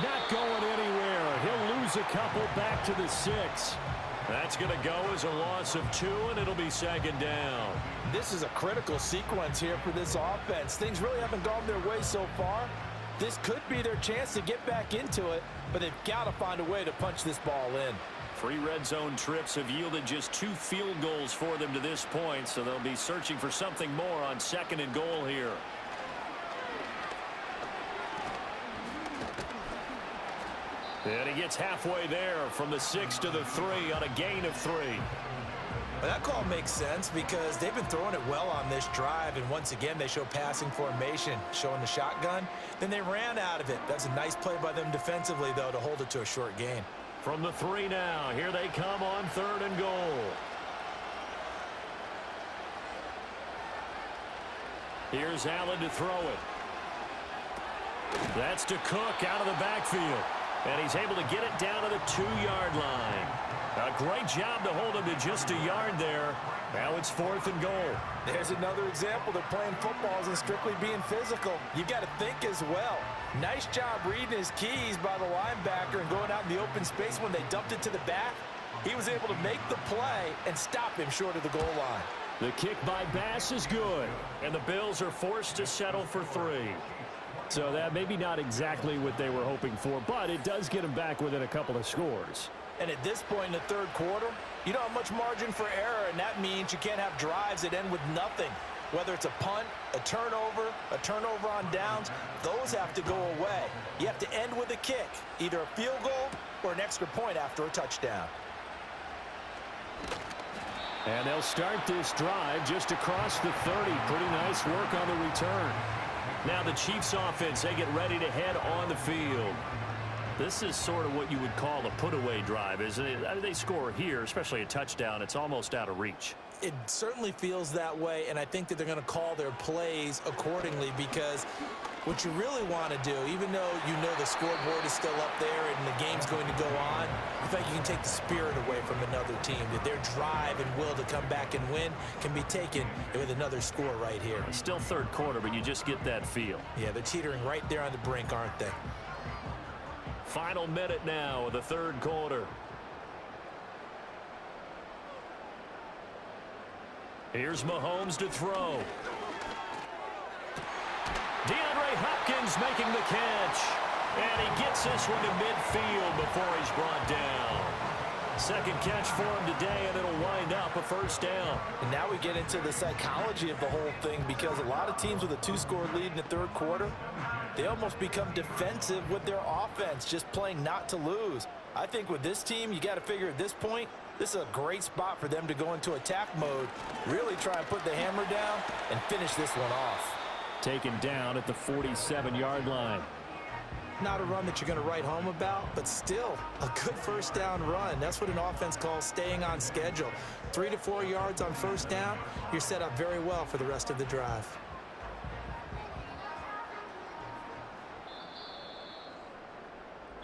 Not going anywhere. He'll lose a couple back to the 6. That's going to go as a loss of 2, and it'll be second down. This is a critical sequence here for this offense. Things really haven't gone their way so far. This could be their chance to get back into it, but they've got to find a way to punch this ball in. 3 red zone trips have yielded just 2 field goals for them to this point, so they'll be searching for something more on 2nd and goal here. And he gets halfway there from the 6 to the 3 on a gain of 3. Well, that call makes sense because they've been throwing it well on this drive, and once again they show passing formation, showing the shotgun. Then they ran out of it. That's a nice play by them defensively, though, to hold it to a short gain. From the 3 now, here they come on 3rd and goal. Here's Allen to throw it. That's to Cook out of the backfield. And he's able to get it down to the 2-yard line. A great job to hold him to just a yard there. Now it's 4th and goal. There's another example. They're playing football and strictly being physical. You've got to think as well. Nice job reading his keys by the linebacker and going out in the open space when they dumped it to the back. He was able to make the play and stop him short of the goal line. The kick by Bass is good. And the Bills are forced to settle for 3. So that maybe not exactly what they were hoping for, but it does get them back within a couple of scores. And at this point in the 3rd quarter, you don't have much margin for error, and that means you can't have drives that end with nothing. Whether it's a punt, a turnover on downs, those have to go away. You have to end with a kick, either a field goal or an extra point after a touchdown. And they'll start this drive just across the 30. Pretty nice work on the return. Now the Chiefs offense, they get ready to head on the field. This is sort of what you would call a put-away drive, isn't it? I mean, they score here, especially a touchdown. It's almost out of reach. It certainly feels that way, and I think that they're going to call their plays accordingly because what you really want to do, even though you know the scoreboard is still up there and the game's going to go on, I think you can take the spirit away from another team, that their drive and will to come back and win can be taken with another score right here. It's still 3rd quarter, but you just get that feel. Yeah, they're teetering right there on the brink, aren't they? Final minute now of the 3rd quarter. Here's Mahomes to throw. DeAndre Hopkins making the catch. And he gets this one to midfield before he's brought down. Second catch for him today, and it'll wind up a first down. And now we get into the psychology of the whole thing, because a lot of teams with a 2-score lead in the third quarter, they almost become defensive with their offense, just playing not to lose. I think with this team, you got to figure at this point, this is a great spot for them to go into attack mode, really try and put the hammer down and finish this one off. Taken down at the 47-yard line. Not a run that you're going to write home about, but still a good first down run. That's what an offense calls staying on schedule. 3 to 4 yards on first down, you're set up very well for the rest of the drive.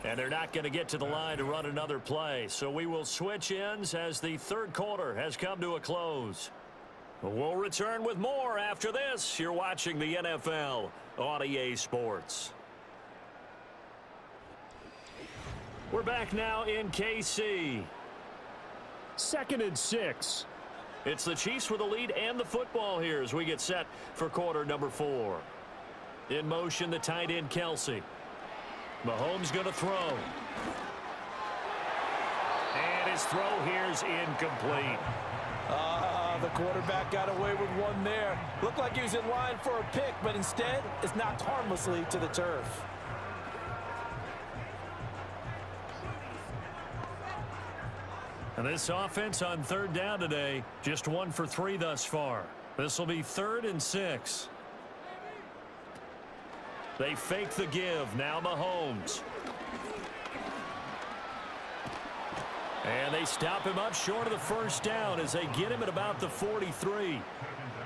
And they're not going to get to the line to run another play, so we will switch ends as the third quarter has come to a close. We'll return with more after this. You're watching the NFL on EA Sports. We're back now in KC. 2nd and 6. It's the Chiefs with the lead and the football here as we get set for quarter number 4. In motion, the tight end Kelsey. Mahomes going to throw. And his throw here is incomplete. The quarterback got away with one there. Looked like he was in line for a pick, but instead it's knocked harmlessly to the turf. And this offense on third down today, just 1 for 3 thus far. This will be 3rd and 6. They fake the give. Now Mahomes. And they stop him up short of the first down as they get him at about the 43.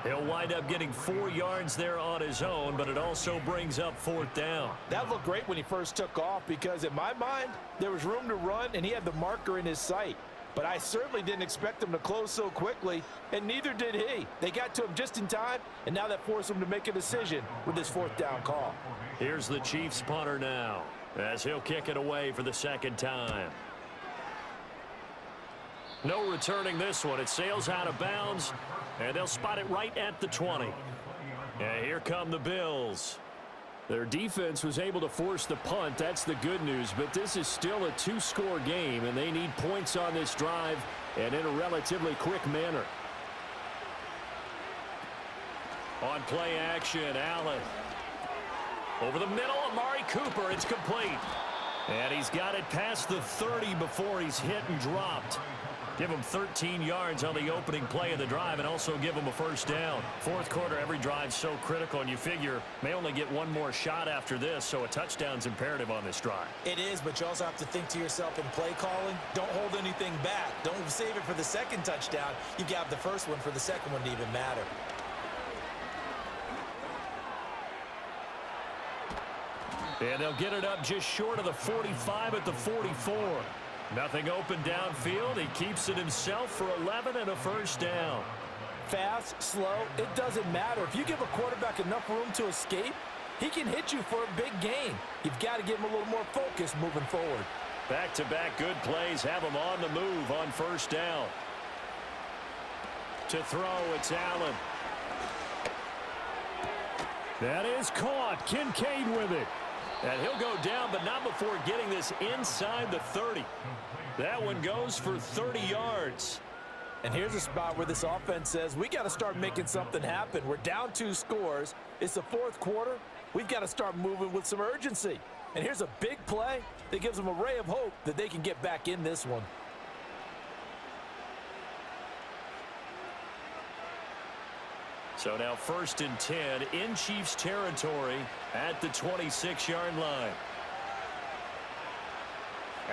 He'll wind up getting 4 yards there on his own, but it also brings up 4th down. That looked great when he first took off, because in my mind, there was room to run and he had the marker in his sight. But I certainly didn't expect him to close so quickly, and neither did he. They got to him just in time, and now that forced him to make a decision with this 4th down call. Here's the Chiefs punter now, as he'll kick it away for the 2nd time. No returning this one. It sails out of bounds, and they'll spot it right at the 20. And here come the Bills. Their defense was able to force the punt. That's the good news, but this is still a 2-score game, and they need points on this drive and in a relatively quick manner. On play action, Allen. Over the middle, Amari Cooper. It's complete. And he's got it past the 30 before he's hit and dropped. Give him 13 yards on the opening play of the drive and also give him a first down. 4th quarter, every drive's so critical, and you figure may only get 1 more shot after this, so a touchdown's imperative on this drive. It is, but you also have to think to yourself in play calling, don't hold anything back. Don't save it for the 2nd touchdown. You've got the first one for the 2nd one to even matter. And they'll get it up just short of the 45 at the 44. Nothing open downfield. He keeps it himself for 11 and a first down. Fast, slow, it doesn't matter. If you give a quarterback enough room to escape, he can hit you for a big gain. You've got to give him a little more focus moving forward. Back-to-back good plays have him on the move on first down. To throw, it's Allen. That is caught. Kincaid with it. And he'll go down, but not before getting this inside the 30. That one goes for 30 yards. And here's a spot where this offense says, we got to start making something happen. We're down 2 scores. It's the 4th quarter. We've got to start moving with some urgency. And here's a big play that gives them a ray of hope that they can get back in this one. So now 1st and 10 in Chiefs territory at the 26-yard line.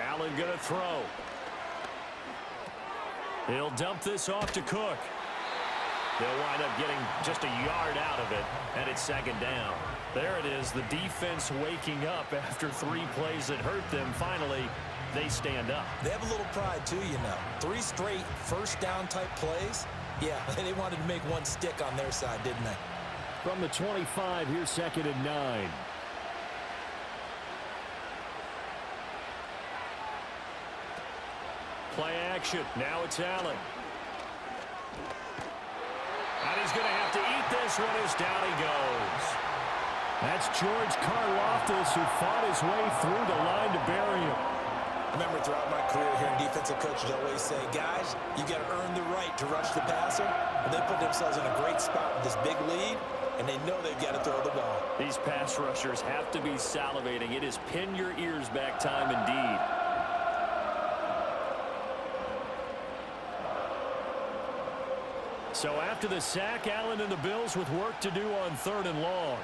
Allen going to throw. He'll dump this off to Cook. They'll wind up getting just a yard out of it, and it's 2nd down. There it is, the defense waking up after 3 plays that hurt them. Finally, they stand up. They have a little pride too, you know. 3 straight first down type plays. Yeah, they wanted to make one stick on their side, didn't they? From the 25, here's 2nd and 9. Play action. Now it's Allen. And he's going to have to eat this one as down he goes. That's George Karlaftis, who fought his way through the line to bury him. I remember throughout my career hearing defensive coaches always say, guys, you got to earn the right to rush the passer. And they put themselves in a great spot with this big lead, and they know they've got to throw the ball. These pass rushers have to be salivating. It is pin your ears back time indeed. So after the sack, Allen and the Bills with work to do on 3rd and long.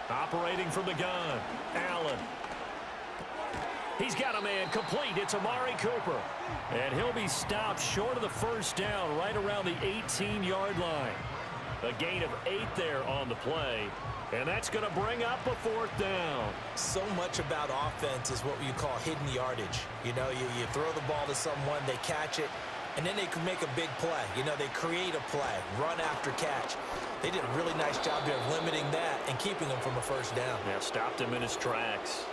Operating from the gun, Allen. He's got a man complete. It's Amari Cooper. And he'll be stopped short of the first down right around the 18-yard line. A gain of 8 there on the play. And that's going to bring up a 4th down. So much about offense is what you call hidden yardage. You know, you throw the ball to someone, they catch it, and then they can make a big play. You know, they create a play, run after catch. They did a really nice job here of limiting that and keeping him from a first down. Yeah, stopped him in his tracks.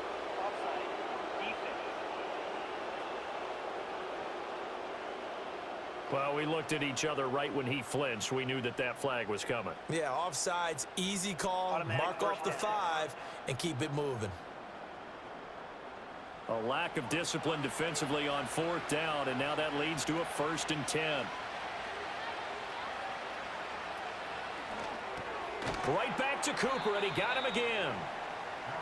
Well, we looked at each other right when he flinched. We knew that that flag was coming. Yeah, offsides, easy call, mark off the 5, and keep it moving. A lack of discipline defensively on 4th down, and now that leads to a 1st and 10. Right back to Cooper, and he got him again.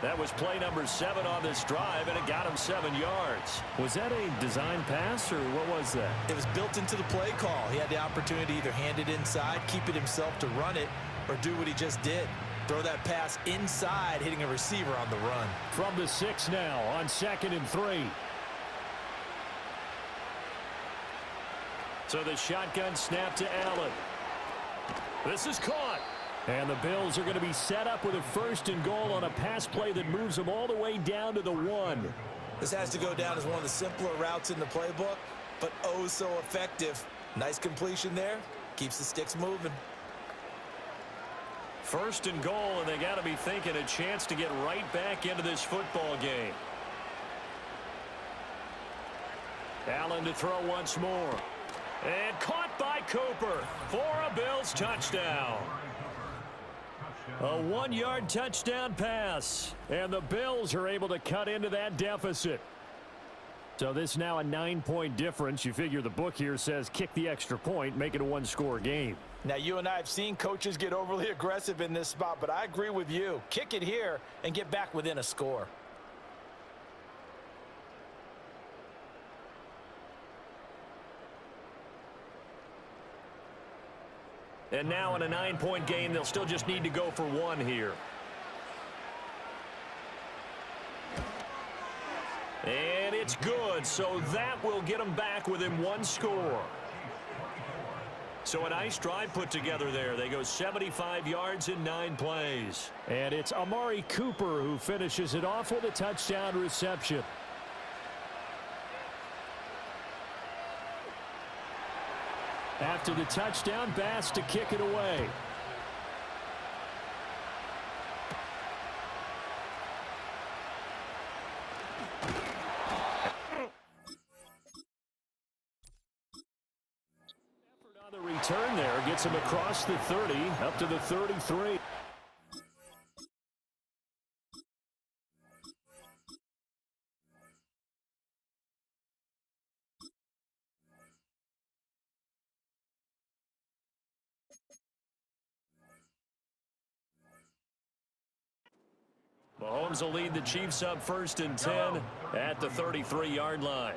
That was play number 7 on this drive, and it got him 7 yards. Was that a design pass, or what was that? It was built into the play call. He had the opportunity to either hand it inside, keep it himself to run it, or do what he just did. Throw that pass inside, hitting a receiver on the run. From the 6 now on 2nd and 3. So the shotgun snap to Allen. This is caught. And the Bills are going to be set up with a 1st and goal on a pass play that moves them all the way down to the 1. This has to go down as one of the simpler routes in the playbook, but oh so effective. Nice completion there. Keeps the sticks moving. 1st and goal, and they got to be thinking a chance to get right back into this football game. Allen to throw once more. And caught by Cooper for a Bills touchdown. A 1-yard touchdown pass. And the Bills are able to cut into that deficit. So this now a 9-point difference. You figure the book here says kick the extra point, make it a 1-score game. Now, you and I have seen coaches get overly aggressive in this spot, but I agree with you. Kick it here and get back within a score. And now in a 9-point game, they'll still just need to go for 1 here. And it's good, so that will get them back within 1 score. So a nice drive put together there. They go 75 yards in 9 plays. And it's Amari Cooper who finishes it off with a touchdown reception. After the touchdown, Bass to kick it away. Effort on the return there gets him across the 30, up to the 33. Mahomes will lead the Chiefs up 1st and 10 at the 33-yard line.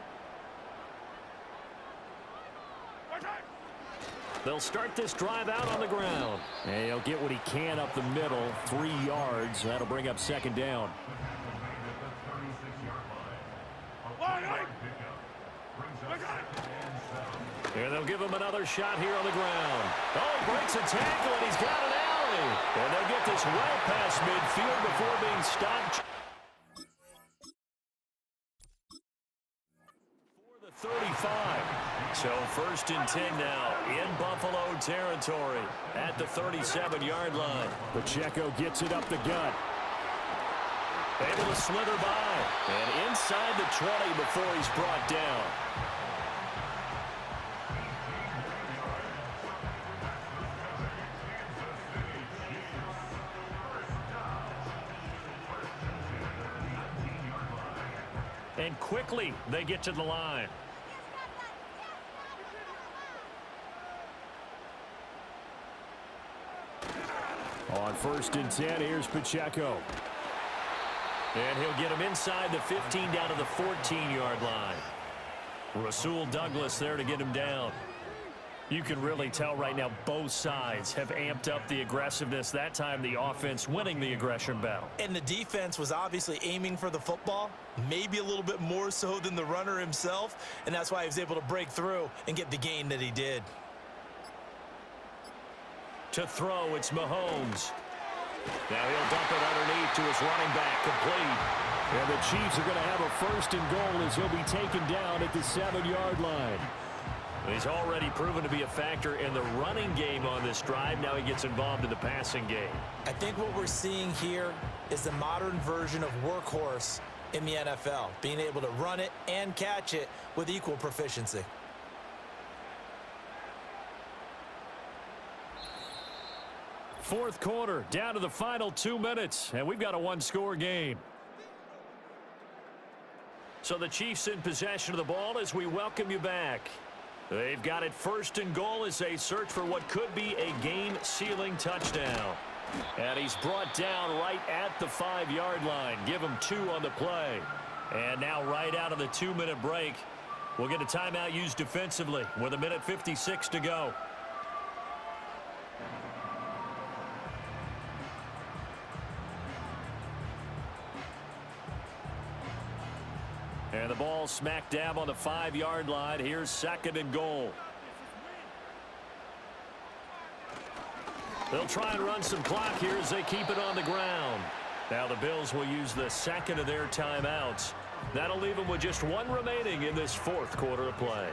They'll start this drive out on the ground. And he'll get what he can up the middle, 3 yards. That'll bring up 2nd down. And they'll give him another shot here on the ground. Oh, he breaks a tackle, and he's got an alley. And they'll get this well past midfield before being stopped. For the 35. So 1st and 10 now in Buffalo territory at the 37-yard line. Pacheco gets it up the gut. Able to slither by. And inside the 20 before he's brought down. And quickly they get to the line. On 1st and 10, here's Pacheco. And he'll get him inside the 15 down to the 14-yard line. Rasul Douglas there to get him down. You can really tell right now both sides have amped up the aggressiveness. That time the offense winning the aggression battle. And the defense was obviously aiming for the football, maybe a little bit more so than the runner himself, and that's why he was able to break through and get the gain that he did. To throw, it's Mahomes. Now he'll dump it underneath to his running back, complete. And the Chiefs are going to have a 1st and goal as he'll be taken down at the 7-yard line. He's already proven to be a factor in the running game on this drive. Now he gets involved in the passing game. I think what we're seeing here is the modern version of workhorse in the NFL, being able to run it and catch it with equal proficiency. Fourth quarter, down to the final 2 minutes, and we've got a one-score game. So the Chiefs in possession of the ball as we welcome you back. They've got it 1st and goal as they search for what could be a game-sealing touchdown. And he's brought down right at the 5-yard line. Give him 2 on the play. And now right out of the 2-minute break, we'll get a timeout used defensively with 1:56 to go. And the ball smack dab on the 5-yard line. Here's 2nd and goal. They'll try and run some clock here as they keep it on the ground. Now the Bills will use the 2nd of their timeouts. That'll leave them with just 1 remaining in this 4th quarter of play.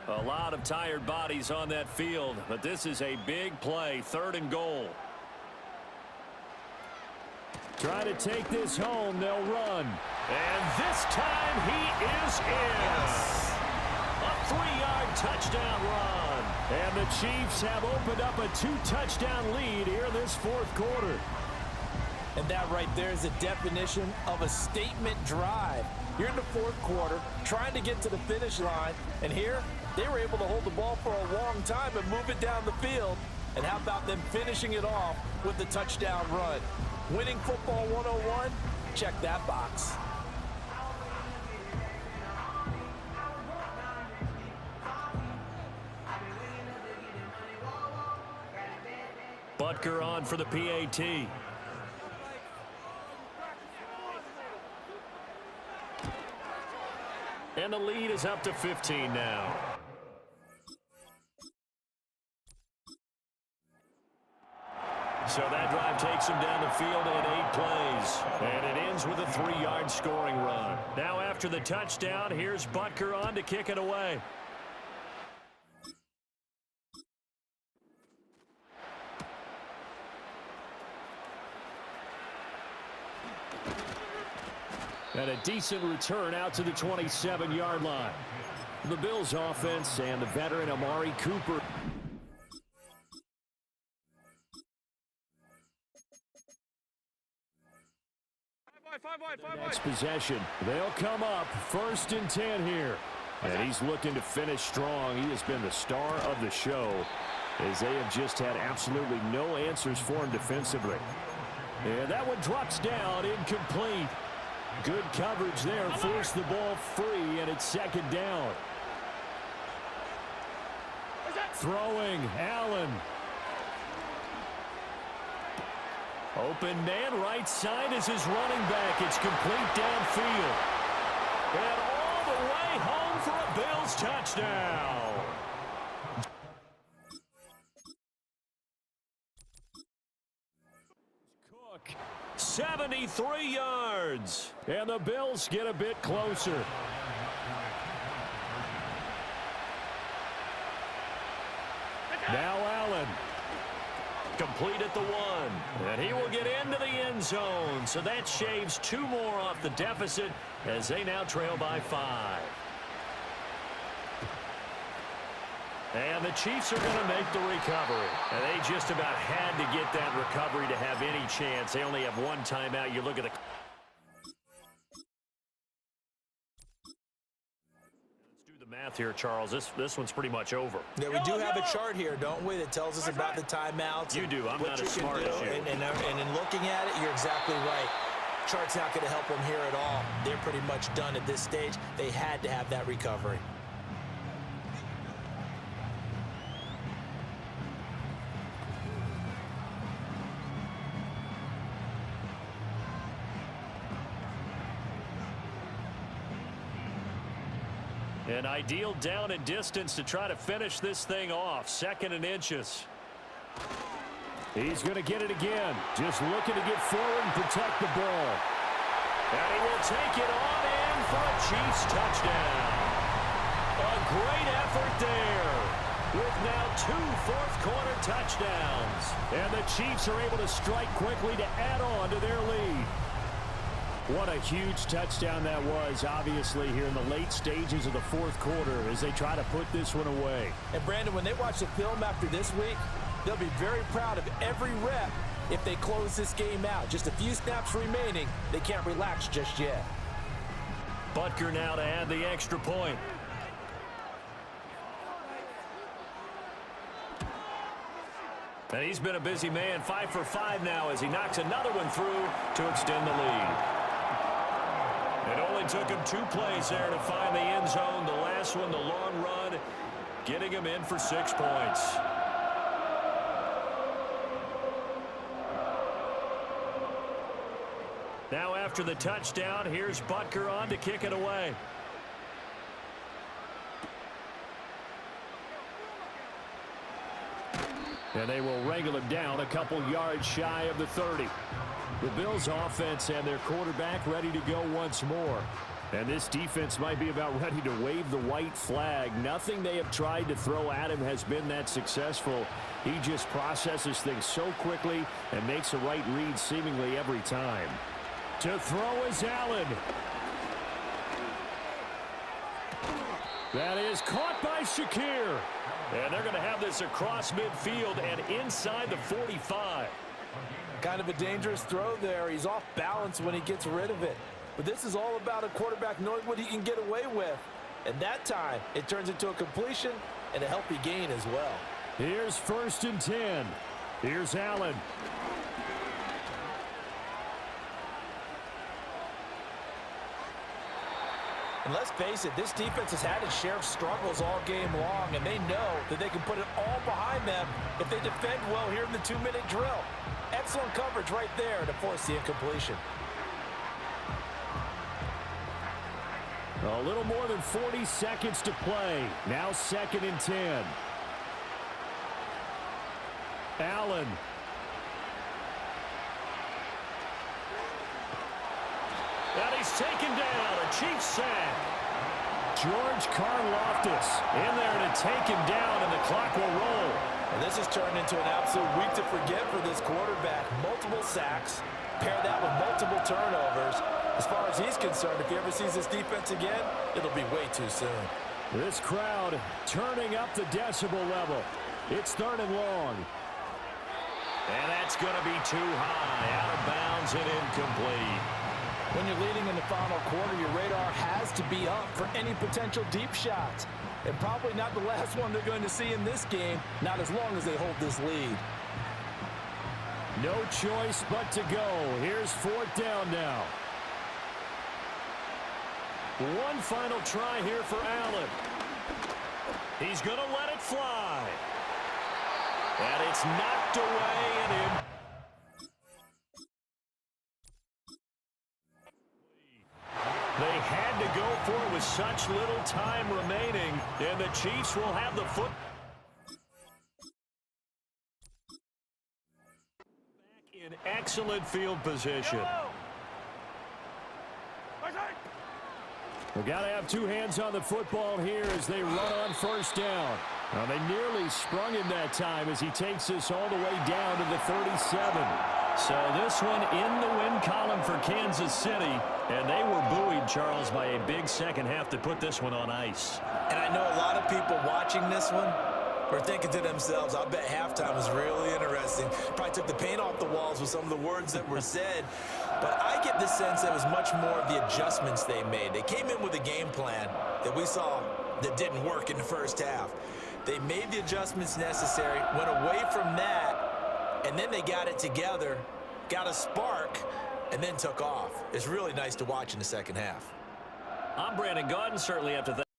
A lot of tired bodies on that field, but this is a big play, 3rd and goal. Try to take this home, they'll run. And this time he is in. A 3-yard touchdown run. And the Chiefs have opened up a 2-touchdown lead here in this 4th quarter. And that right there is the definition of a statement drive. You're in the 4th quarter, trying to get to the finish line, and here they were able to hold the ball for a long time and move it down the field. And how about them finishing it off with the touchdown run? Winning football 101, check that box. Butker on for the PAT. And the lead is up to 15 now. So that drive takes him down the field in 8 plays. And it ends with a 3-yard scoring run. Now after the touchdown, here's Butker on to kick it away. And a decent return out to the 27-yard line. The Bills offense and the veteran Amari Cooper. Next possession, they'll come up 1st and 10 here. And he's looking to finish strong. He has been the star of the show as they have just had absolutely no answers for him defensively. And that one drops down, incomplete. Good coverage there, forced the ball free, and it's 2nd down. Throwing, Allen. Open man, right side is his running back. It's complete downfield. And all the way home for a Bills touchdown. Cook, 73 yards. And the Bills get a bit closer. Now Allen. Complete at the 1. And he will get into the end zone. So that shaves 2 more off the deficit as they now trail by 5. And the Chiefs are going to make the recovery. And they just about had to get that recovery to have any chance. They only have 1 timeout. You look at the... math here, Charles. This one's pretty much over. Yeah, we do have a chart here, don't we, that tells us about the timeouts. You do. I'm not as smart as you. And in looking at it, you're exactly right. Chart's not going to help them here at all. They're pretty much done at this stage. They had to have that recovery. An ideal down and distance to try to finish this thing off. 2nd and inches. He's going to get it again. Just looking to get forward and protect the ball. And he will take it on in for a Chiefs touchdown. A great effort there. With now 2 fourth-quarter touchdowns. And the Chiefs are able to strike quickly to add on to their lead. What a huge touchdown that was, obviously, here in the late stages of the 4th quarter as they try to put this one away. And, Brandon, when they watch the film after this week, they'll be very proud of every rep if they close this game out. Just a few snaps remaining. They can't relax just yet. Butker now to add the extra point. And he's been a busy man. 5 for 5 now as he knocks another one through to extend the lead. It only took him 2 plays there to find the end zone. The last one, the long run, getting him in for 6 points. Now after the touchdown, here's Butker on to kick it away. And they will wrangle him down a couple yards shy of the 30. The Bills offense and their quarterback ready to go once more. And this defense might be about ready to wave the white flag. Nothing they have tried to throw at him has been that successful. He just processes things so quickly and makes the right read seemingly every time. To throw is Allen. That is caught by Shakir. And they're going to have this across midfield and inside the 45. Kind of a dangerous throw there. He's off balance when he gets rid of it. But this is all about a quarterback knowing what he can get away with. And that time, it turns into a completion and a healthy gain as well. Here's 1st and 10. Here's Allen. And let's face it, this defense has had its share of struggles all game long, and they know that they can put it all behind them if they defend well here in the 2-minute drill. Excellent coverage right there to force the incompletion. A little more than 40 seconds to play. Now 2nd and 10. Allen. And he's taken down. A Chiefs sack. George Karlaftis in there to take him down, and the clock will roll. And this has turned into an absolute week to forget for this quarterback. Multiple sacks. Pair that with multiple turnovers. As far as he's concerned, if he ever sees this defense again, it'll be way too soon. This crowd turning up the decibel level. It's 3rd and long. And that's going to be too high. Out of bounds and incomplete. When you're leading in the final quarter, your radar has to be up for any potential deep shots. And probably not the last one they're going to see in this game, not as long as they hold this lead. No choice but to go. Here's 4th down now. One final try here for Allen. He's going to let it fly. And it's knocked away and in. They had to go for it with such little time remaining, and the Chiefs will have the foot. Back in excellent field position. We've got to have two hands on the football here as they run on first down. Now, they nearly sprung him that time as he takes this all the way down to the 37. So this one in the win column for Kansas City, and they were buoyed, Charles, by a big second half to put this one on ice. And I know a lot of people watching this one were thinking to themselves, I bet halftime was really interesting. Probably took the paint off the walls with some of the words that were said. But I get the sense that it was much more of the adjustments they made. They came in with a game plan that we saw that didn't work in the first half. They made the adjustments necessary, went away from that, and then they got it together, got a spark, and then took off. It's really nice to watch in the second half. I'm Brandon Gaudin. Certainly have to thank